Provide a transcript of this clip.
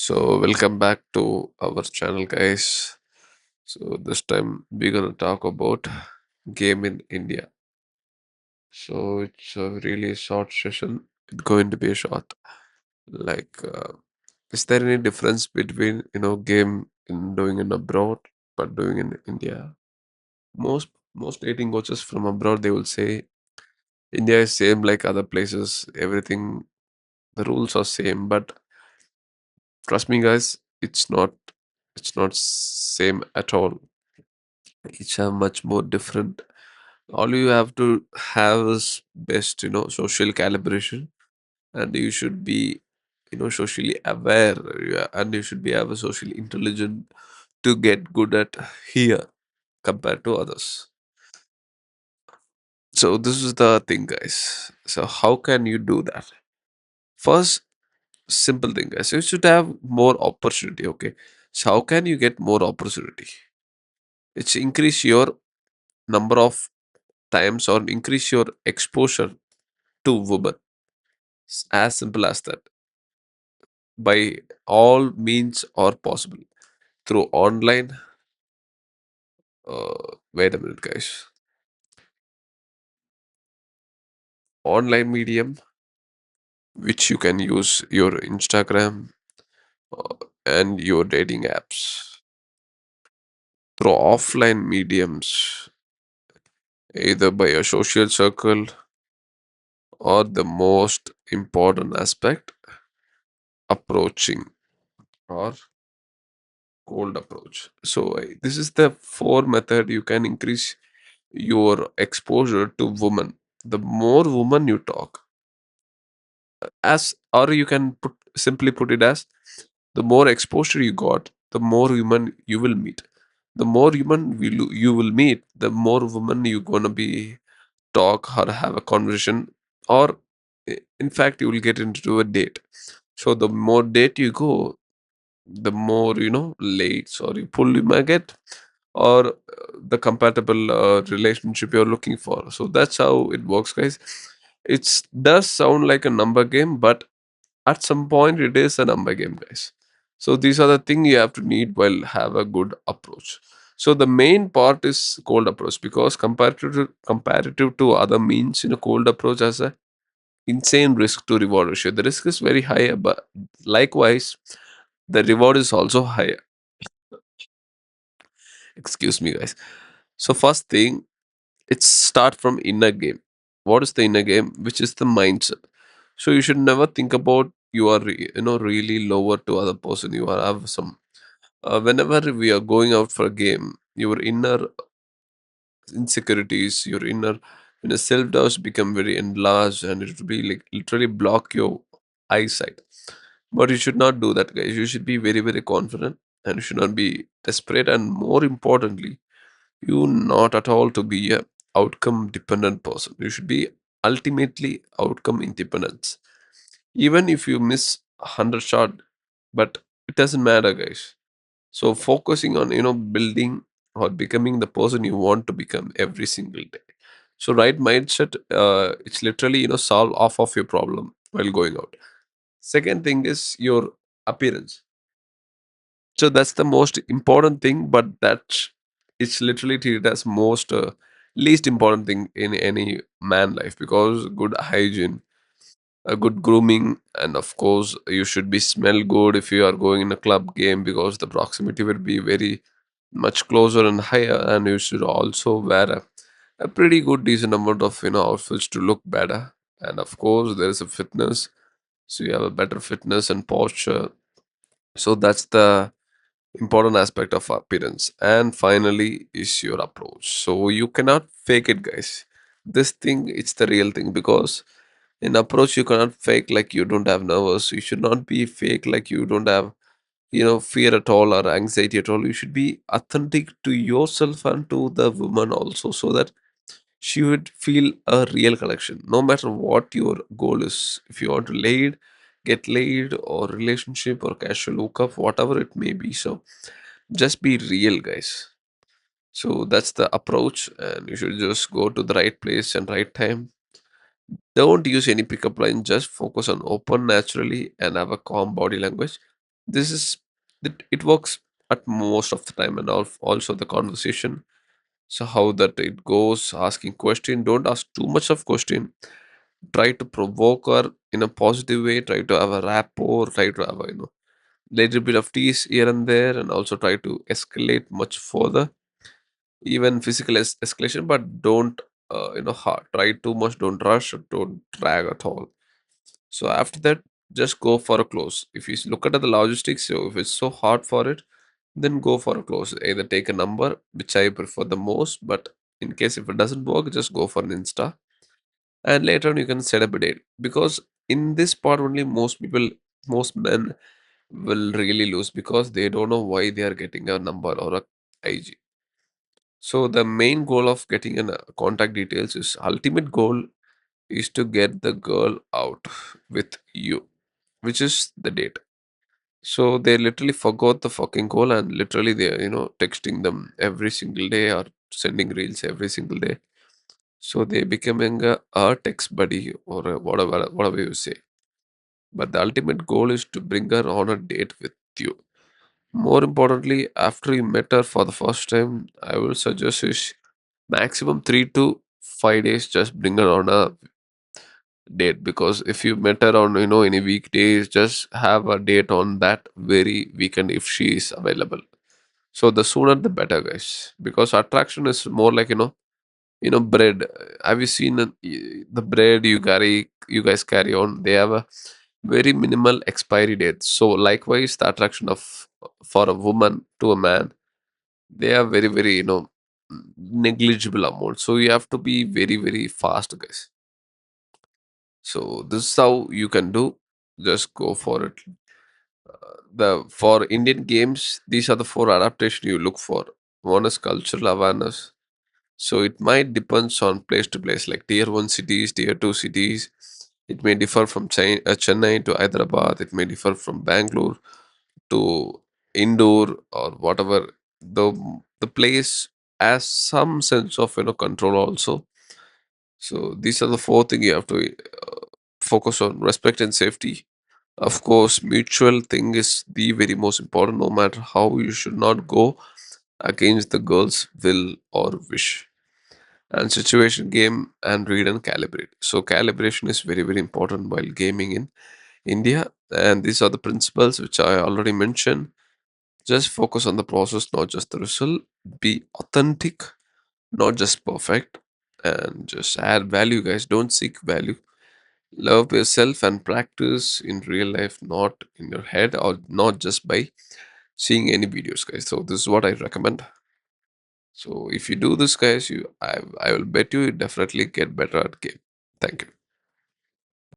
So, welcome back to our channel, guys. So, this time we're gonna talk about game in India. So, it's a really short session. It's going to be a short. Like, is there any difference between game in doing in abroad but doing in India? Most dating coaches from abroad they will say India is same like other places. Everything the rules are same, but trust me, guys, it's not same at all. Each are much more different. All you have to have is best, social calibration, and you should be, socially aware, yeah, and you should be have a socially intelligent to get good at here compared to others. So this is the thing, guys. So how can you do that? First, simple thing, guys. You should have more opportunity. Okay. So how can you get more opportunity? It's increase your number of times or increase your exposure to women. As simple as that. By all means are possible through online. Wait a minute, guys. Online medium, which you can use your Instagram uh, and your dating apps. Through offline mediums, either by a social circle or the most important aspect, approaching or cold approach. So this is the four method you can increase your exposure to women. The more women you talk, as or you can simply put it as the more exposure you got, the more women you will meet. The more women you will meet, the more women you gonna be talk or have a conversation, or in fact you will get into a date. So the more date you go, the more late or you pull you might get, or the compatible relationship you're looking for. So that's how it works, guys. It does sound like a number game, but at some point it is a number game, guys. So these are the things you have to need while have a good approach. So the main part is cold approach, because comparative to other means, cold approach has a insane risk to reward ratio. The risk is very high, but likewise the reward is also higher. Excuse me, guys. So first thing, it's start from inner game. What is the inner game? Which is the mindset. So you should never think about you are really lower to other person. You are have some whenever we are going out for a game, your inner insecurities, your inner self doubts become very enlarged, and it will be like literally block your eyesight. But you should not do that, guys. You should be very very confident, and you should not be desperate. And more importantly, you not at all to be a outcome dependent person. You should be ultimately outcome independent. Even if you miss 100 shot, but it doesn't matter, guys. So focusing on building or becoming the person you want to become every single day. So right mindset, it's literally solve off of your problem while going out. Second thing is your appearance. So that's the most important thing, but that's it's literally treated as most least important thing in any man life, because good hygiene, a good grooming, and of course you should be smell good if you are going in a club game, because the proximity will be very much closer and higher, and you should also wear a pretty good decent amount of outfits to look better. And of course there is a fitness, so you have a better fitness and posture. So that's the important aspect of appearance. And finally is your approach. So you cannot fake it, guys. This thing, it's the real thing, because in approach you cannot fake like you don't have nervous. You should not be fake like you don't have fear at all or anxiety at all. You should be authentic to yourself and to the woman also, so that she would feel a real connection no matter what your goal is. If you want to get laid, or relationship, or casual hookup, whatever it may be. So just be real, guys. So that's the approach, and you should just go to the right place and right time. Don't use any pickup line, just focus on open naturally and have a calm body language. This is it works at most of the time, and also the conversation. So how that it goes, asking question. Don't ask too much of question. Try to provoke her in a positive way. Try to have a rapport. Try to have a little bit of tease here and there, and also try to escalate much further, even physical escalation. But don't try too much. Don't rush. Or don't drag at all. So after that, just go for a close. If you look at the logistics, so if it's so hard for it, then go for a close. Either take a number, which I prefer the most, but in case if it doesn't work, just go for an Insta. And later on, you can set up a date. Because in this part only, most men will really lose because they don't know why they are getting a number or a IG. So the main goal of getting an contact details is ultimate goal is to get the girl out with you, which is the date. So they literally forgot the fucking goal and literally they're, texting them every single day or sending reels every single day. So they becoming a text buddy or a whatever you say. But the ultimate goal is to bring her on a date with you. More importantly, after you met her for the first time, I will suggest is maximum 3 to 5 days. Just bring her on a date, because if you met her on any weekdays, just have a date on that very weekend if she is available. So the sooner the better, guys, because attraction is more like bread. Have you seen the bread you guys carry on? They have a very minimal expiry date. So likewise, the attraction of for a woman to a man, they are very very negligible amount. So you have to be very very fast, guys. So this is how you can do. Just go for it. The For Indian games, these are the four adaptation you look for. One is cultural awareness. So it might depends on place to place, like tier one cities, tier two cities. It may differ from Chennai to Hyderabad. It may differ from Bangalore to Indore or whatever. The place has some sense of control also. So these are the four things you have to focus on: respect and safety. Of course, mutual thing is the very most important. No matter how, you should not go against the girl's will or wish. And situation, game, and read and calibrate. So calibration is very very important while gaming in India. And these are the principles which I already mentioned. Just focus on the process, not just the result. Be authentic, not just perfect. And just add value, guys. Don't seek value. Love yourself and practice in real life, not in your head or not just by seeing any videos, guys. So this is what I recommend. So if you do this, guys, I will bet you definitely get better at game. Thank you.